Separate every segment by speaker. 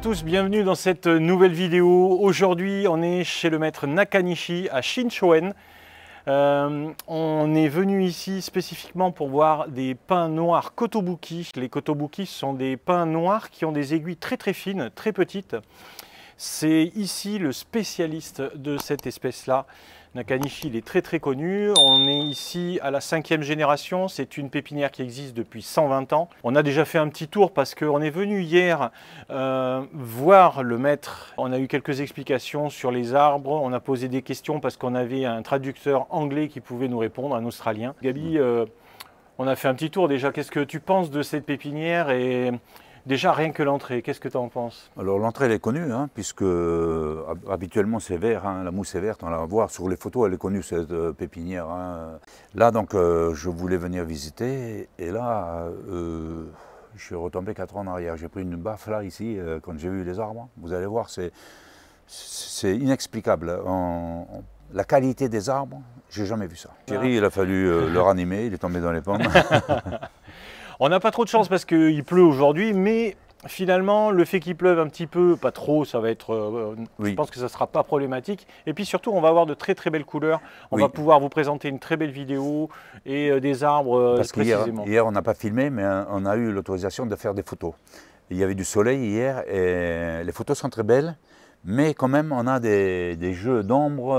Speaker 1: tous, bienvenue dans cette nouvelle vidéo. Aujourd'hui, on est chez le maître Nakanishi à Shinchoen. On est venu ici spécifiquement pour voir des pins noirs kotobuki. Les kotobuki sont des pins noirs qui ont des aiguilles très fines, très petites. C'est ici le spécialiste de cette espèce-là. Nakanishi, il est très connu. On est ici à la 5e génération. C'est une pépinière qui existe depuis 120 ans. On a déjà fait un petit tour parce qu'on est venu hier voir le maître. On a eu quelques explications sur les arbres. On a posé des questions parce qu'on avait un traducteur anglais qui pouvait nous répondre, un Australien. Gabi, on a fait un petit tour déjà. Qu'est-ce que tu penses de cette pépinière et déjà, rien que l'entrée, qu'est-ce que tu en penses?
Speaker 2: Alors l'entrée elle est connue, hein, puisque habituellement c'est vert, hein, la mousse est verte, on la voit sur les photos, elle est connue cette pépinière. Hein. Là donc je voulais venir visiter et là je suis retombé 4 ans en arrière. J'ai pris une baffe là ici quand j'ai vu les arbres. Vous allez voir, c'est inexplicable. La qualité des arbres, j'ai jamais vu ça. Thierry, il a fallu le ranimer, il est tombé dans les pommes.
Speaker 1: On n'a pas trop de chance parce qu'il pleut aujourd'hui, mais finalement, le fait qu'il pleuve un petit peu, pas trop, ça va être.
Speaker 2: Oui.
Speaker 1: Je pense que ça ne sera pas problématique. Et puis surtout, on va avoir de très belles couleurs. On va pouvoir vous présenter une très belle vidéo et des arbres
Speaker 2: parce
Speaker 1: précisément.
Speaker 2: Hier, on n'a pas filmé, mais on a eu l'autorisation de faire des photos. Il y avait du soleil hier et les photos sont très belles. Mais quand même, on a des jeux d'ombre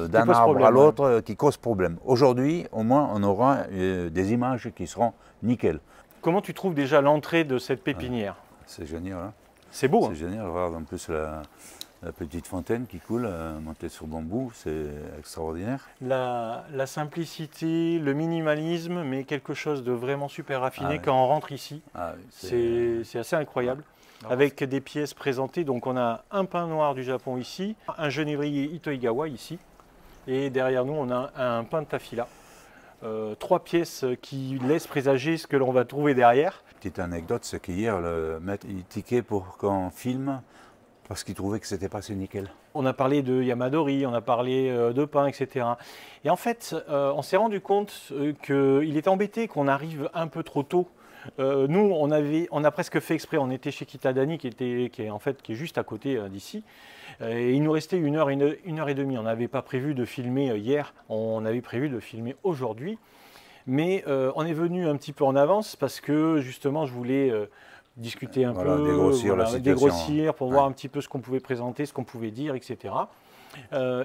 Speaker 2: d'un arbre à l'autre qui causent problème. Aujourd'hui, au moins, on aura des images qui seront nickel.
Speaker 1: Comment tu trouves déjà l'entrée de cette pépinière?
Speaker 2: C'est génial. Hein,
Speaker 1: c'est beau.
Speaker 2: C'est génial. Regarde en plus la petite fontaine qui coule, montée sur bambou, c'est extraordinaire.
Speaker 1: La simplicité, le minimalisme, mais quelque chose de vraiment super raffiné quand on rentre ici. C'est assez incroyable. Avec des pièces présentées, donc on a un pin noir du Japon ici, un genévrier Ito-Igawa ici, et derrière nous on a un pin de Tafila. 3 pièces qui laissent présager ce que l'on va trouver derrière.
Speaker 2: Petite anecdote, c'est qu'hier le maître il tiquait pour qu'on filme parce qu'il trouvait que c'était pas assez nickel.
Speaker 1: On a parlé de Yamadori, on a parlé de pin, etc. Et en fait, on s'est rendu compte qu'il était embêté qu'on arrive un peu trop tôt. Nous, on a presque fait exprès, on était chez Kitadani qui est juste à côté d'ici. Et il nous restait une heure et demie. On n'avait pas prévu de filmer hier, on avait prévu de filmer aujourd'hui. Mais on est venu un petit peu en avance parce que justement je voulais discuter un peu, dégrossir pour voir un petit peu ce qu'on pouvait présenter, ce qu'on pouvait dire, etc.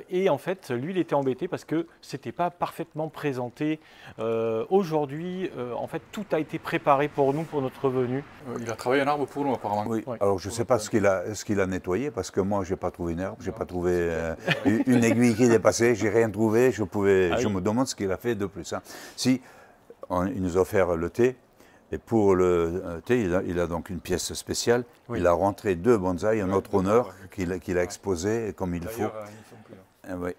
Speaker 1: Et en fait, lui, il était embêté parce que c'était pas parfaitement présenté. Aujourd'hui, en fait, tout a été préparé pour nous, pour notre venue.
Speaker 3: Il a travaillé un arbre pour nous, apparemment.
Speaker 2: Oui. Alors, je ne sais pas ce qu'il a nettoyé, parce que moi, je n'ai pas trouvé une herbe, je n'ai pas trouvé une aiguille qui est dépassée, je n'ai rien trouvé. Je me demande ce qu'il a fait de plus. Hein. Si, il nous a offert le thé. Et pour le thé, il a donc une pièce spéciale. Oui. Il a rentré 2 bonsaïs en notre honneur qu'il a exposés comme il faut.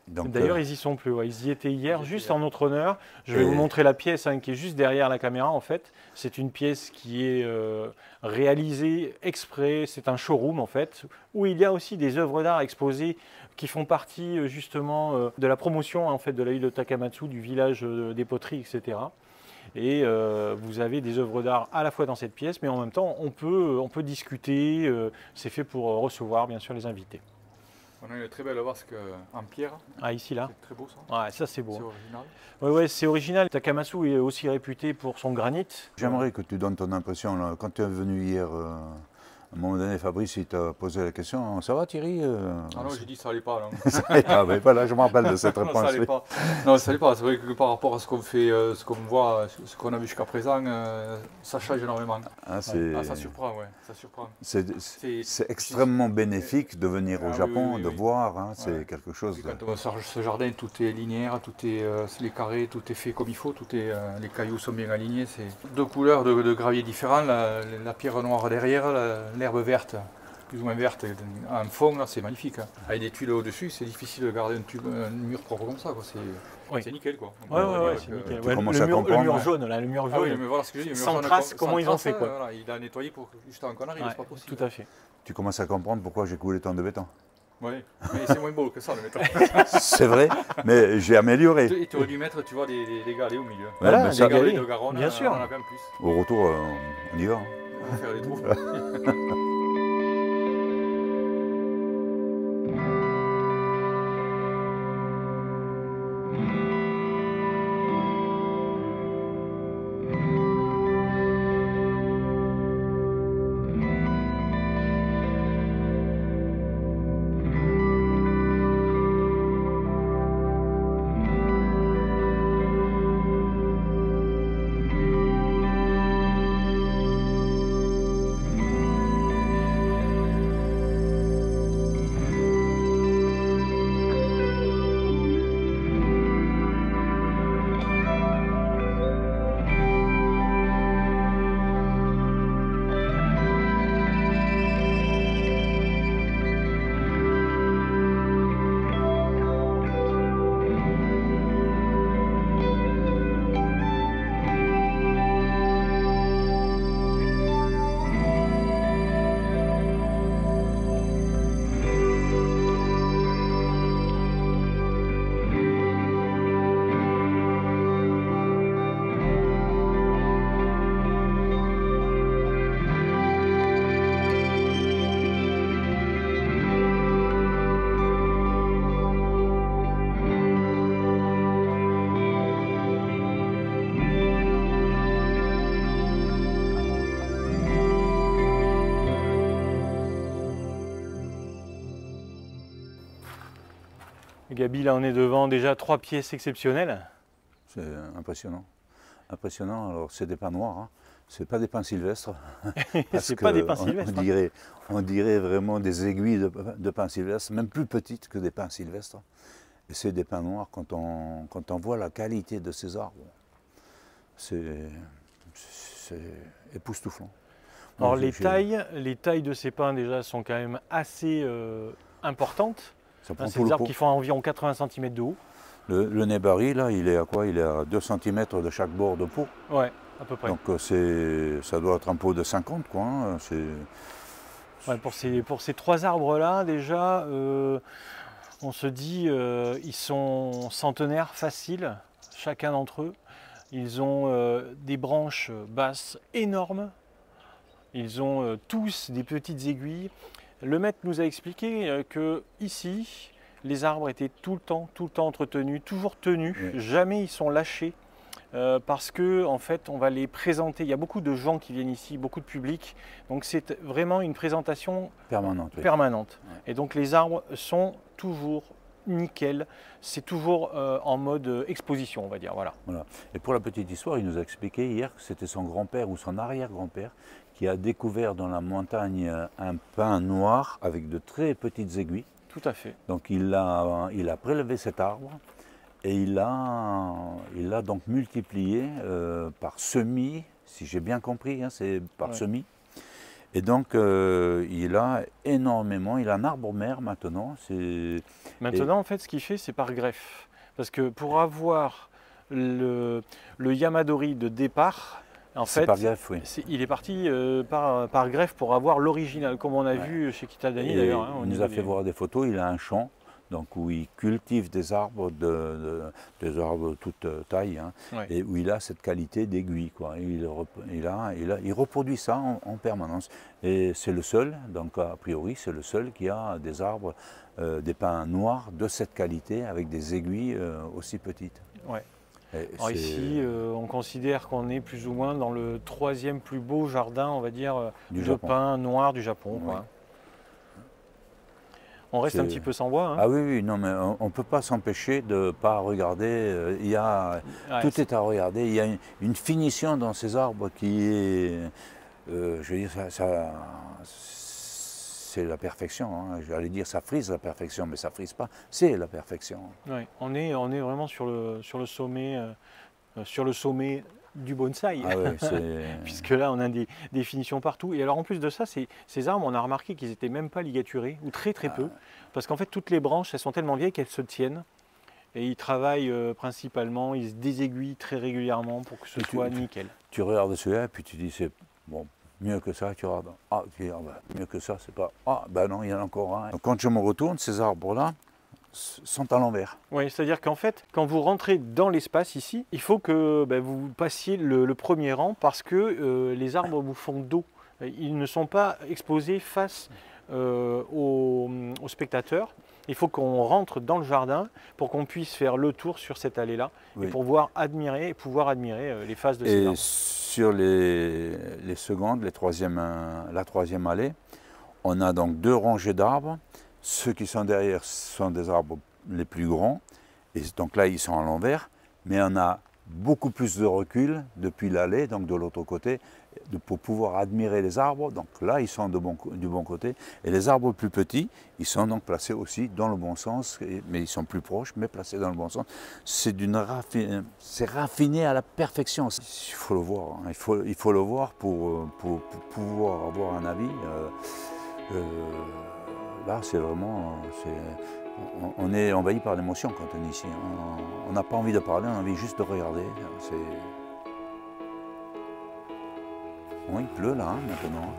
Speaker 1: D'ailleurs, ils y sont plus. Ouais. Ils y étaient hier, juste en notre honneur. Je vais vous montrer la pièce qui est juste derrière la caméra. En fait, c'est une pièce qui est réalisée exprès. C'est un showroom en fait, où il y a aussi des œuvres d'art exposées qui font partie justement de la promotion en fait de la ville de Takamatsu, du village des poteries, etc. Et vous avez des œuvres d'art à la fois dans cette pièce, mais en même temps, on peut discuter. C'est fait pour recevoir, bien sûr, les invités.
Speaker 3: On a une très belle vasque en pierre.
Speaker 1: Ah, ici, là.
Speaker 3: C'est très beau, ça.
Speaker 1: Ouais, ça, c'est beau.
Speaker 3: C'est original.
Speaker 1: Oui, c'est original. Takamatsu est aussi réputé pour son granit.
Speaker 2: J'aimerais que tu donnes ton impression. Là. Quand tu es venu hier, à un moment donné, Fabrice, il t'a posé la question, ça va Thierry
Speaker 3: Ah non, j'ai dit ça allait pas. Là.
Speaker 2: Ça allait pas, mais voilà, je me rappelle de cette réponse.
Speaker 3: Non, ça allait pas. Non, ça allait pas. C'est vrai que par rapport à ce qu'on fait, ce qu'on voit, ce qu'on a vu jusqu'à présent, ça change énormément.
Speaker 2: Ah,
Speaker 3: ça surprend, ouais. Ça surprend.
Speaker 2: C'est extrêmement bénéfique de venir au Japon, de voir. Hein, c'est quelque chose.
Speaker 3: Quand on sort ce jardin, tout est linéaire, tout est les carrés, tout est fait comme il faut, les cailloux sont bien alignés. C'est 2 couleurs de gravier différents, la pierre noire derrière, l'herbe verte, plus ou moins verte, en fond, là c'est magnifique. Hein. Avec des tuiles au-dessus, c'est difficile de garder un mur propre comme ça. C'est nickel. Quoi.
Speaker 1: Ouais, c'est nickel.
Speaker 2: Le
Speaker 1: mur jaune, là, le mur jaune.
Speaker 3: Ah oui, mais voilà ce que je dis.
Speaker 1: Sans trace, comment ils ont fait quoi.
Speaker 3: Voilà, il a nettoyé pour juste avant qu'on arrive, c'est pas possible.
Speaker 1: Tout à fait.
Speaker 2: Tu commences à comprendre pourquoi j'ai coulé tant de béton.
Speaker 3: Oui, mais c'est moins beau que ça le béton.
Speaker 2: C'est vrai, mais j'ai amélioré.
Speaker 3: Et tu aurais dû mettre, tu vois, des galets au milieu.
Speaker 1: Voilà, des galets
Speaker 3: de Garonne,
Speaker 1: bien sûr.
Speaker 3: On en a bien plus.
Speaker 2: Au retour, on y va.
Speaker 3: On va faire les trous.
Speaker 1: Gabi, là on est devant déjà 3 pièces exceptionnelles.
Speaker 2: C'est impressionnant. Impressionnant, alors c'est des pins noirs, hein. C'est pas des pins sylvestres.
Speaker 1: C'est pas des pins sylvestres.
Speaker 2: On dirait vraiment des aiguilles de pins sylvestres, même plus petites que des pins sylvestres. Et c'est des pins noirs, quand on voit la qualité de ces arbres, c'est époustouflant.
Speaker 1: Alors les tailles de ces pins déjà sont quand même assez importantes. C'est des arbres qui font environ 80 cm de haut.
Speaker 2: Le nébari, là, il est à quoi? Il est à 2 cm de chaque bord de pot.
Speaker 1: Ouais, à peu près.
Speaker 2: Donc ça doit être un pot de 50, quoi. Hein.
Speaker 1: Ouais, pour ces 3 arbres-là, déjà, on se dit ils sont centenaires faciles, chacun d'entre eux. Ils ont des branches basses énormes. Ils ont tous des petites aiguilles. Le maître nous a expliqué que ici, les arbres étaient tout le temps entretenus, toujours tenus. Oui. Jamais ils sont lâchés parce que en fait, on va les présenter. Il y a beaucoup de gens qui viennent ici, beaucoup de public. Donc c'est vraiment une présentation permanente. Oui. Ouais. Et donc les arbres sont toujours nickel, c'est toujours en mode exposition, on va dire. Voilà.
Speaker 2: Et pour la petite histoire, il nous a expliqué hier que c'était son grand-père ou son arrière-grand-père qui a découvert dans la montagne un pin noir avec de très petites aiguilles.
Speaker 1: Tout à fait.
Speaker 2: Donc il a prélevé cet arbre et il l'a donc multiplié par semis, si j'ai bien compris, hein, c'est par semis. Et donc il a énormément, il a un arbre mère maintenant.
Speaker 1: Maintenant en fait ce qu'il fait c'est par greffe. Parce que pour avoir le Yamadori de départ, en fait,
Speaker 2: par greffe, oui.
Speaker 1: Il est parti par greffe pour avoir l'original, comme on a vu chez Kitadani d'ailleurs. Hein,
Speaker 2: il nous a fait voir des photos, il a un champ donc, où il cultive des arbres de toute taille, hein, et où il a cette qualité d'aiguille. Il reproduit ça en permanence. Et c'est le seul, donc a priori, c'est le seul qui a des arbres, des pins noirs de cette qualité avec des aiguilles aussi petites.
Speaker 1: Ouais. Alors ici, on considère qu'on est plus ou moins dans le 3e plus beau jardin, on va dire, de pins noirs du Japon.
Speaker 2: Oui.
Speaker 1: Quoi. On reste un petit peu sans voix. Hein.
Speaker 2: Ah oui, non, mais on ne peut pas s'empêcher de ne pas regarder. Tout est à regarder. Il y a une finition dans ces arbres qui est, je veux dire, c'est la perfection. Hein. J'allais dire ça frise la perfection, mais ça frise pas. C'est la perfection.
Speaker 1: Oui, on est vraiment sur le sommet du bonsaï,
Speaker 2: ah ouais,
Speaker 1: puisque là on a des finitions partout. Et alors en plus de ça, ces arbres, on a remarqué qu'ils n'étaient même pas ligaturés, ou très peu, parce qu'en fait toutes les branches, elles sont tellement vieilles qu'elles se tiennent. Et ils travaillent principalement, ils se désaiguillent très régulièrement pour que ce soit nickel.
Speaker 2: Tu regardes celui-là et puis tu dis c'est bon, mieux que ça, tu regardes. Ah, tu dis, mieux que ça, c'est pas. Ah, ben non, il y en a encore un. Donc, quand je me retourne, ces arbres-là sont à l'envers.
Speaker 1: Oui, c'est-à-dire qu'en fait, quand vous rentrez dans l'espace ici, il faut que vous passiez le premier rang parce que les arbres vous font dos. Ils ne sont pas exposés face aux spectateurs. Il faut qu'on rentre dans le jardin pour qu'on puisse faire le tour sur cette allée-là et pour pouvoir admirer les faces de ces arbres.
Speaker 2: Sur les secondes, la troisième allée, on a donc 2 rangées d'arbres. Ceux qui sont derrière sont des arbres les plus grands, et donc là ils sont à l'envers, mais on a beaucoup plus de recul depuis l'allée, donc de l'autre côté, pour pouvoir admirer les arbres. Donc là ils sont du bon côté, et les arbres plus petits, ils sont donc placés aussi dans le bon sens, mais ils sont plus proches, mais placés dans le bon sens. C'est raffiné à la perfection. Il faut le voir, hein. il faut le voir pour pouvoir avoir un avis. Là, c'est vraiment, on est envahi par l'émotion quand on est ici. On n'a pas envie de parler, on a envie juste de regarder. Bon, il pleut là, maintenant.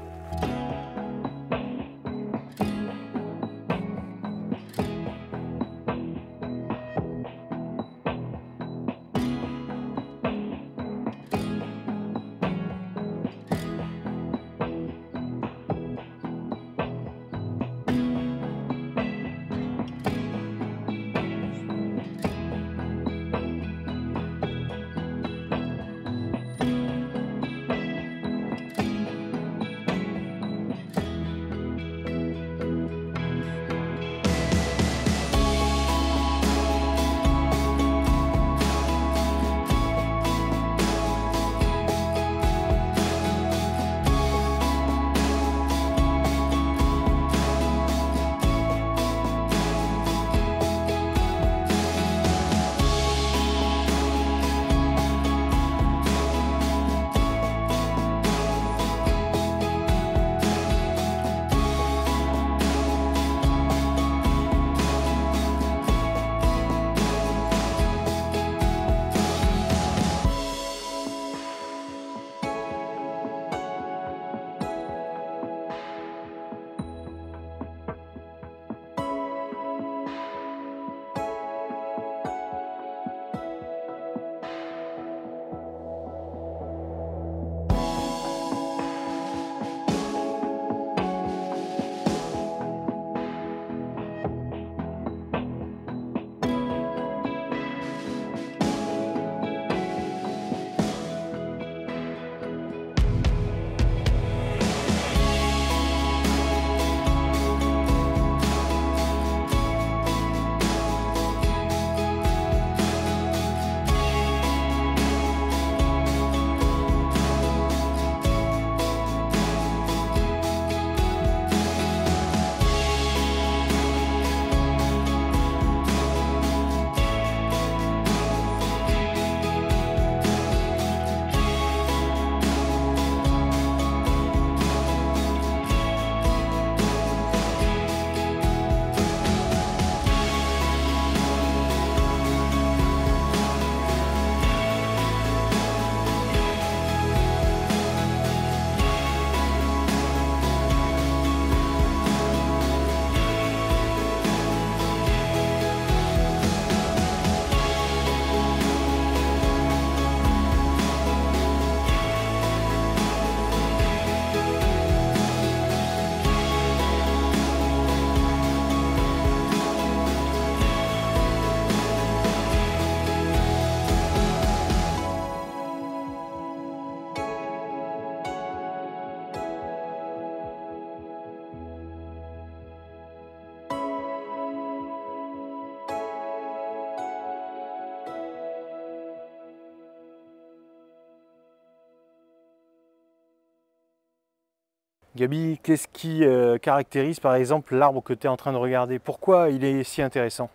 Speaker 1: Gaby, qu'est-ce qui caractérise par exemple l'arbre que tu es en train de regarder? Pourquoi il est si intéressant?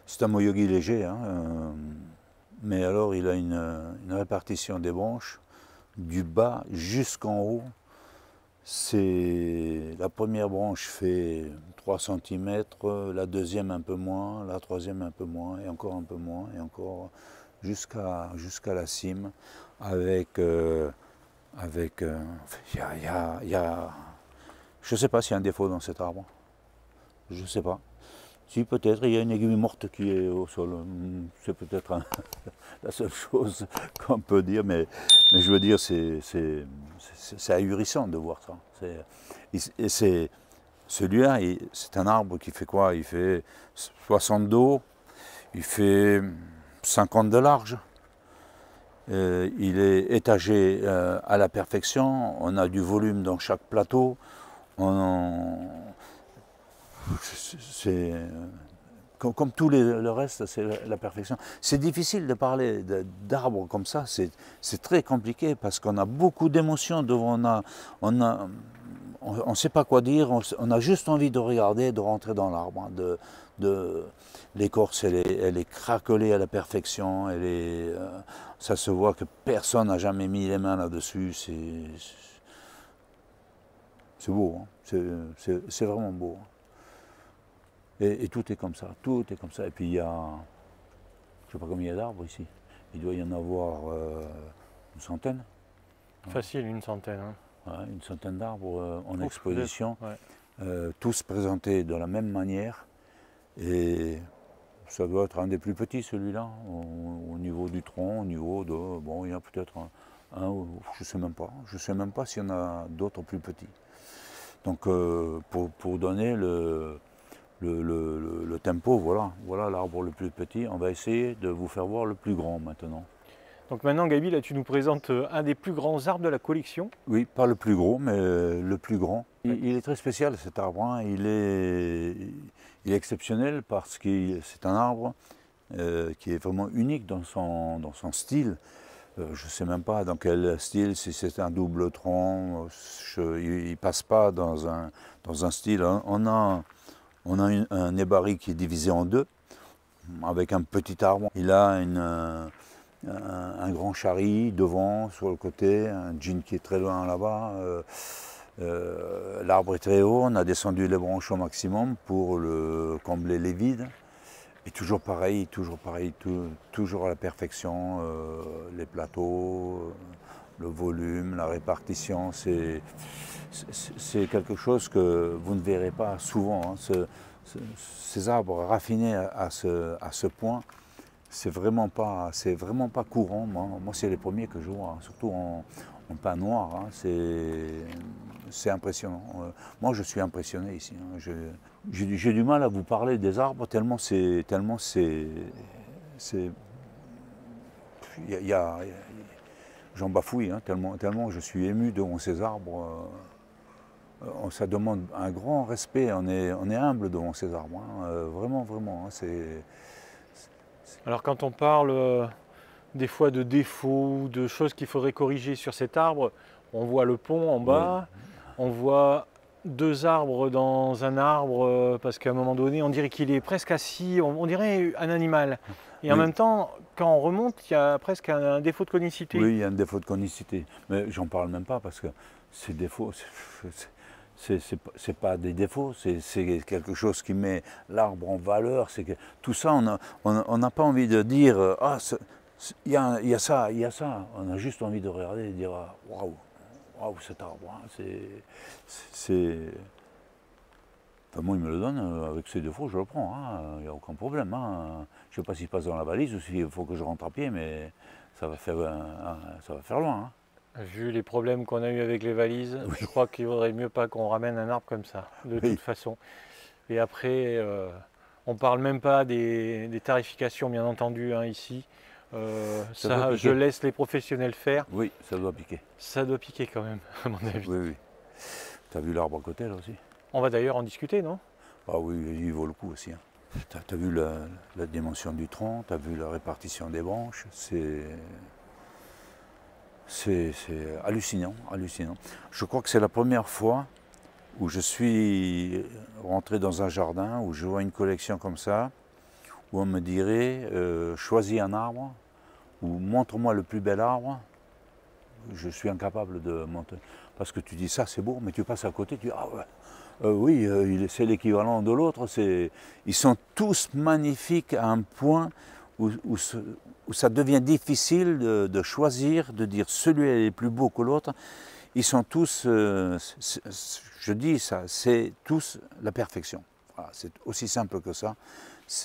Speaker 2: C'est un moyogi léger, hein, mais alors il a une répartition des branches du bas jusqu'en haut. La première branche fait 3 cm, la deuxième un peu moins, la troisième un peu moins, et encore un peu moins, et encore jusqu'à la cime, avec, je ne sais pas s'il y a un défaut dans cet arbre, je ne sais pas. Si, peut-être, il y a une aiguille morte qui est au sol. C'est peut-être la seule chose qu'on peut dire, mais je veux dire, c'est ahurissant de voir ça. Celui-là, c'est un arbre qui fait quoi? Il fait 60 de haut, il fait 50 de large. Il est étagé à la perfection, on a du volume dans chaque plateau. Comme tout le reste, c'est la perfection. C'est difficile de parler d'arbres comme ça, c'est très compliqué parce qu'on a beaucoup d'émotions, on ne sait pas quoi dire, on a juste envie de regarder, de rentrer dans l'arbre. L'écorce, elle est craquelée à la perfection, ça se voit que personne n'a jamais mis les mains là-dessus, c'est beau, hein. C'est vraiment beau. Et tout est comme ça, tout est comme ça. Et puis il y a, je ne sais pas combien il y a d'arbres ici, il doit y en avoir une centaine.
Speaker 1: Facile, une centaine. Hein.
Speaker 2: Ouais, une centaine d'arbres en exposition,
Speaker 1: ouais.
Speaker 2: Tous présentés de la même manière. Et ça doit être un des plus petits, celui-là, au niveau du tronc, au niveau de... Bon, il y en a peut-être un je ne sais même pas s'il y en a d'autres plus petits. Donc pour donner le tempo, voilà l'arbre le plus petit. On va essayer de vous faire voir le plus grand maintenant.
Speaker 1: Donc maintenant, Gaby, là, tu nous présentes un des plus grands arbres de la collection.
Speaker 2: Oui, pas le plus gros, mais le plus grand. Il est très spécial, cet arbre, hein. Il est exceptionnel parce que c'est un arbre qui est vraiment unique dans son style. Je ne sais même pas dans quel style, si c'est un double tronc, il ne passe pas dans un style. On a un nébari qui est divisé en deux, avec un petit arbre. Il a un grand chari devant, sur le côté, un djinn qui est très loin là-bas. L'arbre est très haut, on a descendu les branches au maximum pour combler les vides. Et toujours pareil, toujours à la perfection, les plateaux, le volume, la répartition, c'est quelque chose que vous ne verrez pas souvent. Hein. Ces arbres raffinés à ce point, c'est vraiment pas courant. Moi c'est les premiers que je vois, hein, surtout en pin noir. Hein, c'est impressionnant. Moi je suis impressionné ici. Hein. J'ai du mal à vous parler des arbres tellement j'en bafouille, hein, tellement je suis ému devant ces arbres. Ça demande un grand respect, on est humble devant ces arbres, hein, vraiment, vraiment. Hein,
Speaker 1: Alors quand on parle des fois de défauts, de choses qu'il faudrait corriger sur cet arbre, on voit le pont en bas, oui. On voit 2 arbres dans un arbre, parce qu'à un moment donné, on dirait qu'il est presque assis, on dirait un animal. Et en même temps, quand on remonte, il y a presque un défaut de conicité.
Speaker 2: Oui, il y a un défaut de conicité, mais j'en parle même pas parce que ces défauts, c'est pas des défauts, c'est quelque chose qui met l'arbre en valeur. Tout ça, on n'a pas envie de dire ah, il y a ça, il y a ça. On a juste envie de regarder et de dire waouh, waouh cet arbre. Hein, enfin, moi, il me le donne, avec ses défauts, je le prends, il n'y a aucun problème. Hein. Je ne sais pas s'il passe dans la valise ou s'il faut que je rentre à pied, mais ça va faire loin. Hein.
Speaker 1: Vu les problèmes qu'on a eu avec les valises, oui. Je crois qu'il vaudrait mieux pas qu'on ramène un arbre comme ça, de toute façon. Et après, on ne parle même pas des tarifications, bien entendu, hein, ici. Ça, je laisse les professionnels faire.
Speaker 2: Oui, ça doit piquer.
Speaker 1: Ça doit piquer quand même, à mon avis.
Speaker 2: Oui, oui. Tu as vu l'arbre à côté, là aussi?
Speaker 1: On va d'ailleurs en discuter, non?
Speaker 2: Ah oui, il vaut le coup aussi. Hein. Tu as vu la dimension du tronc, tu as vu la répartition des branches. C'est hallucinant, hallucinant. Je crois que c'est la première fois où je suis rentré dans un jardin, où je vois une collection comme ça, où on me dirait choisis un arbre, ou montre-moi le plus bel arbre. Je suis incapable de monter. Parce que tu dis ça, c'est beau, mais tu passes à côté, tu dis ah ouais. Oui, c'est l'équivalent de l'autre. Ils sont tous magnifiques à un point où ça devient difficile de choisir, de dire celui-là est plus beau que l'autre. Ils sont tous, je dis ça, c'est tous la perfection. Voilà, c'est aussi simple que ça.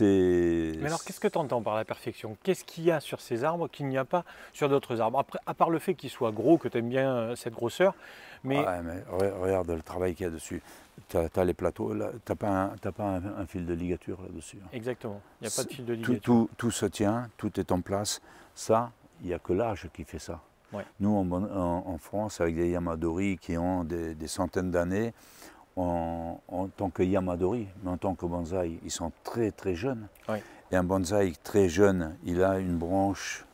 Speaker 1: Mais alors, qu'est-ce que tu entends par la perfection? Qu'est-ce qu'il y a sur ces arbres qu'il n'y a pas sur d'autres arbres? Après, à part le fait qu'ils soient gros, que tu aimes bien cette grosseur, mais...
Speaker 2: Ouais, mais regarde le travail qu'il y a dessus. Tu as les plateaux, tu n'as pas, un fil de ligature là-dessus.
Speaker 1: Exactement, il n'y a pas de fil de ligature.
Speaker 2: Tout se tient, tout est en place. Ça, il n'y a que l'âge qui fait ça.
Speaker 1: Ouais.
Speaker 2: Nous, en France, avec des Yamadori qui ont des centaines d'années, en tant que Yamadori, mais en tant que bonsaï, ils sont très très jeunes.
Speaker 1: Ouais.
Speaker 2: Et un bonsaï très jeune, il a une branche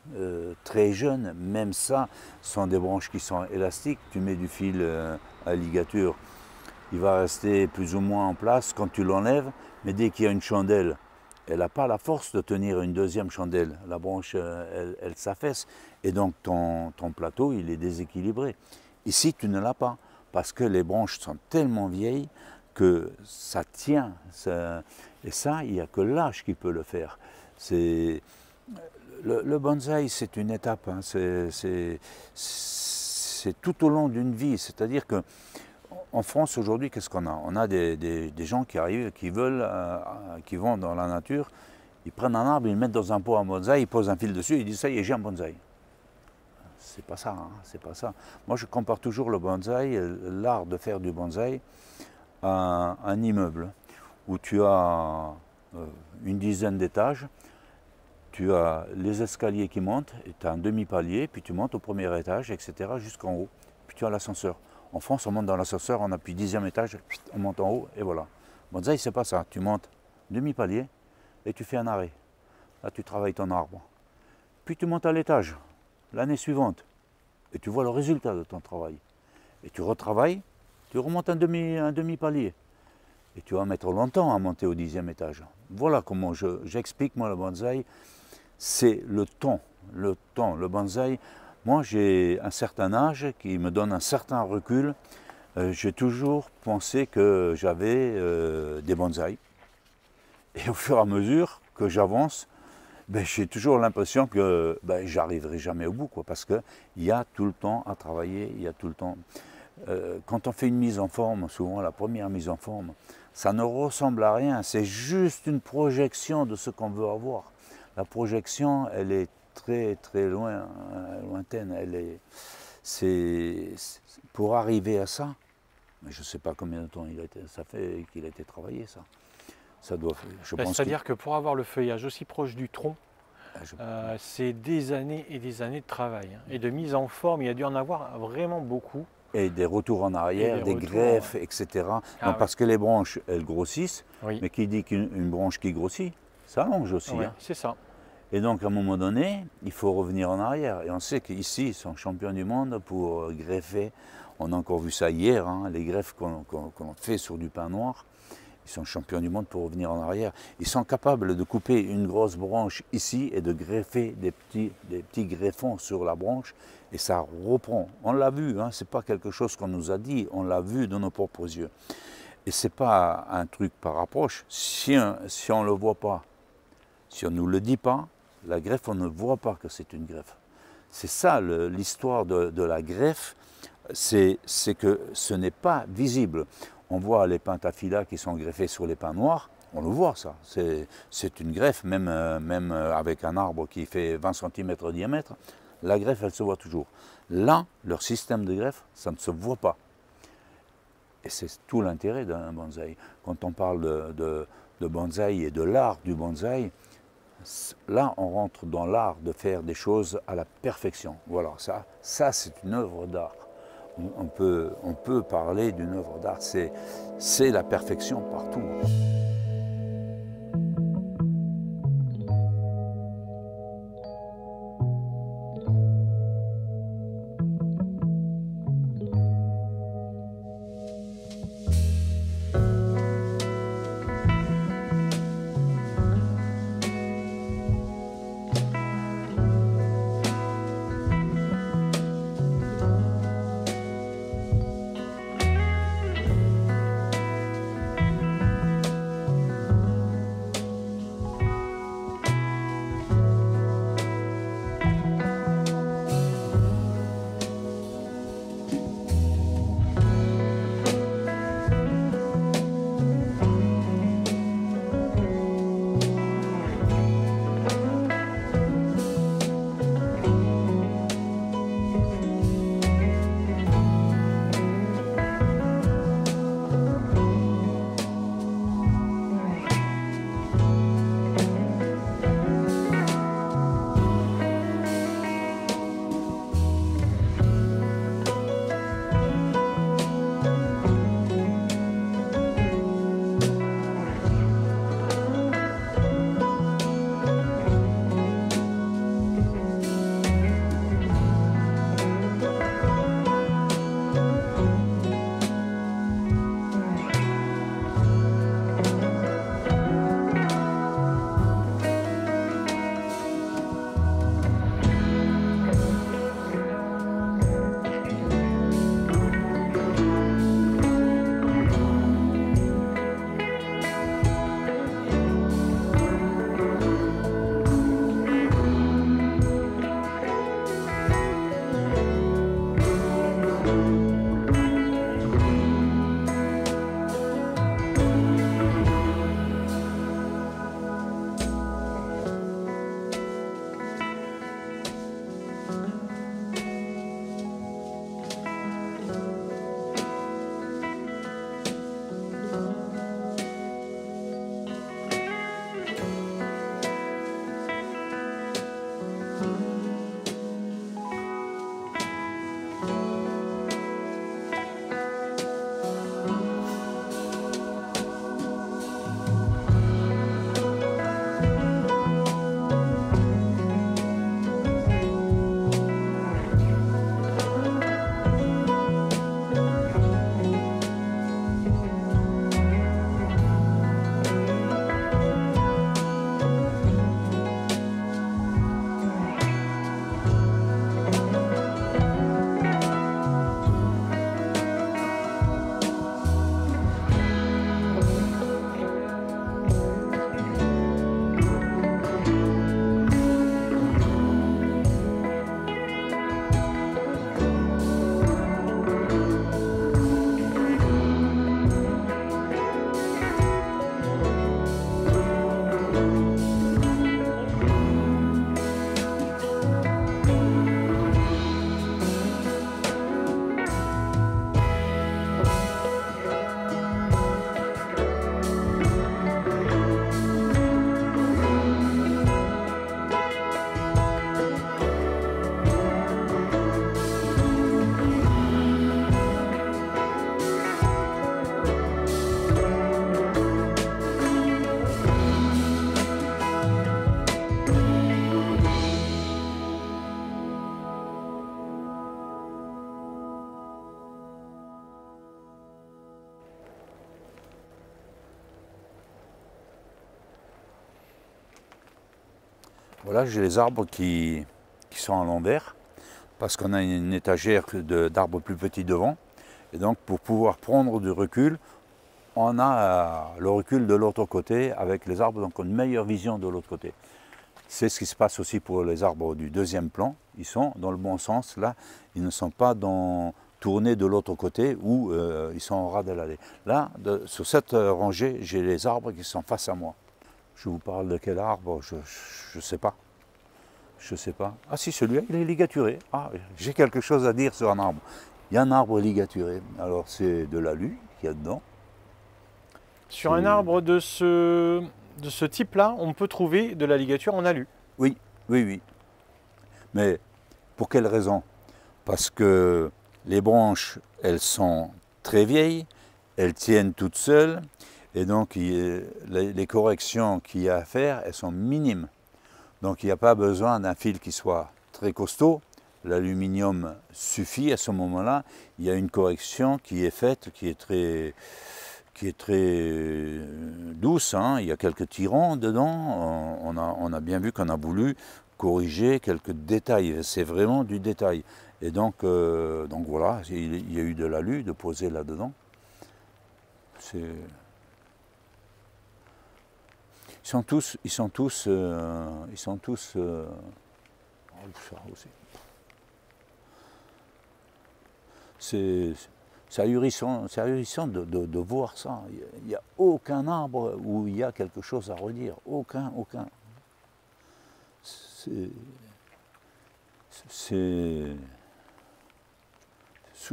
Speaker 2: très jeune. Même ça, ce sont des branches qui sont élastiques. Tu mets du fil à ligature, il va rester plus ou moins en place quand tu l'enlèves. Mais dès qu'il y a une chandelle, elle n'a pas la force de tenir une deuxième chandelle. La branche, elle s'affaisse. Et donc ton plateau, il est déséquilibré. Ici, tu ne l'as pas. Parce que les branches sont tellement vieilles que ça tient. Et ça, il n'y a que l'âge qui peut le faire. Le bonsaï, c'est une étape. Hein. C'est tout au long d'une vie. C'est-à-dire que en France, aujourd'hui, qu'est-ce qu'on a? On a des gens qui arrivent, qui vont dans la nature, ils prennent un arbre, ils le mettent dans un pot à bonsaï, ils posent un fil dessus, ils disent ça y est, j'ai un bonsaï. C'est pas ça, hein, c'est pas ça. Moi, je compare toujours le bonsaï, l'art de faire du bonsaï, à un immeuble où tu as une dizaine d'étages, tu as les escaliers qui montent, et tu as un demi-palier, puis tu montes au premier étage, etc., jusqu'en haut. Puis tu as l'ascenseur. En France, on monte dans l'ascenseur, on appuie 10e étage, on monte en haut, et voilà. Bonsaï, c'est pas ça. Tu montes demi-palier, et tu fais un arrêt. Là, tu travailles ton arbre. Puis tu montes à l'étage, l'année suivante, et tu vois le résultat de ton travail. Et tu retravailles, tu remontes un demi-palier. Et tu vas mettre longtemps à monter au 10e étage. Voilà comment j'explique, moi, le bonsaï. C'est le temps. Le bonsaï, moi, j'ai un certain âge qui me donne un certain recul. J'ai toujours pensé que j'avais des bonsaïs. Et au fur et à mesure que j'avance, j'ai toujours l'impression que j'arriverai jamais au bout, quoi, parce qu'il y a tout le temps à travailler, il y a tout le temps... quand on fait une mise en forme, souvent la première mise en forme, ça ne ressemble à rien, c'est juste une projection de ce qu'on veut avoir. La projection, elle est très très lointaine, pour arriver à ça, mais je ne sais pas combien de temps ça fait qu'il a été travaillé, ça.
Speaker 1: C'est-à-dire que pour avoir le feuillage aussi proche du tronc, c'est des années et des années de travail, hein, et de mise en forme. Il y a dû en avoir vraiment beaucoup.
Speaker 2: Et des retours en arrière, des greffes, etc. Non, parce que les branches, elles grossissent, oui. Mais qui dit qu'une branche qui grossit, ça allonge aussi.
Speaker 1: Oui,
Speaker 2: hein.
Speaker 1: C'est ça.
Speaker 2: Et donc à un moment donné, il faut revenir en arrière. Et on sait qu'ici, ils sont champions du monde pour greffer. On a encore vu ça hier, hein, les greffes qu'on fait sur du pain noir. Ils sont champions du monde pour revenir en arrière. Ils sont capables de couper une grosse branche ici et de greffer des petits greffons sur la branche et ça reprend. On l'a vu, hein, ce n'est pas quelque chose qu'on nous a dit, on l'a vu de nos propres yeux. Et ce n'est pas un truc par approche. Si on ne le voit pas, si on ne nous le dit pas, la greffe, on ne voit pas que c'est une greffe. C'est ça l'histoire de la greffe, c'est que ce n'est pas visible. On voit les pentaphylas qui sont greffés sur les pins noirs, on le voit ça, c'est une greffe, même avec un arbre qui fait 20 cm de diamètre, la greffe elle se voit toujours. Là, leur système de greffe, ça ne se voit pas. Et c'est tout l'intérêt d'un bonsaï. Quand on parle de bonsaï et de l'art du bonsaï, là on rentre dans l'art de faire des choses à la perfection. Voilà, ça c'est une œuvre d'art. On peut parler d'une œuvre d'art, c'est la perfection partout. Voilà, j'ai les arbres qui sont à l'envers, parce qu'on a une étagère d'arbres plus petits devant. Et donc pour pouvoir prendre du recul, on a le recul de l'autre côté avec les arbres, donc on a une meilleure vision de l'autre côté. C'est ce qui se passe aussi pour les arbres du deuxième plan. Ils sont dans le bon sens, là, ils ne sont pas tournés de l'autre côté où ils sont en ras de l'allée. Là, sur cette rangée, j'ai les arbres qui sont face à moi. Je vous parle de quel arbre, je ne sais pas. Je ne sais pas. Ah si, celui-là, il est ligaturé. Ah, j'ai quelque chose à dire sur un arbre. Il y a un arbre ligaturé. Alors c'est de l'alu qu'il y a dedans.
Speaker 1: Sur un arbre de ce type-là, on peut trouver de la ligature en alu.
Speaker 2: Oui, oui, oui. Mais pour quelle raison? Parce que les branches, elles sont très vieilles, elles tiennent toutes seules, et donc les corrections qu'il y a à faire, elles sont minimes. Donc il n'y a pas besoin d'un fil qui soit très costaud. L'aluminium suffit à ce moment-là. Il y a une correction qui est faite, qui est très douce, hein. Il y a quelques tirants dedans. On a bien vu qu'on a voulu corriger quelques détails. C'est vraiment du détail. Et donc voilà, il y a eu de l'alu de poser là-dedans. Ils sont tous c'est ahurissant de voir ça. Il n'y a aucun arbre où il y a quelque chose à redire. Aucun.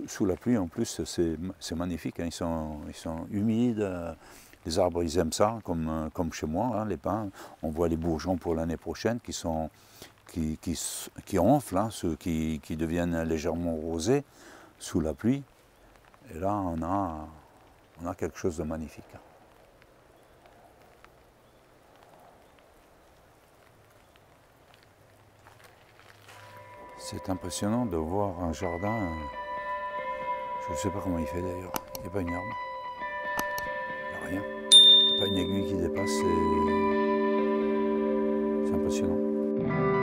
Speaker 2: Sous la pluie, en plus, c'est magnifique. Hein. Ils sont humides. Les arbres, ils aiment ça, comme chez moi, hein, les pins. On voit les bourgeons pour l'année prochaine qui enflent, hein, ceux qui deviennent légèrement rosés sous la pluie. Et là, on a quelque chose de magnifique. C'est impressionnant de voir un jardin. Je ne sais pas comment il fait d'ailleurs. Il n'y a pas une herbe. Il n'y a rien. Il n'y a pas une aiguille qui dépasse. C'est impressionnant.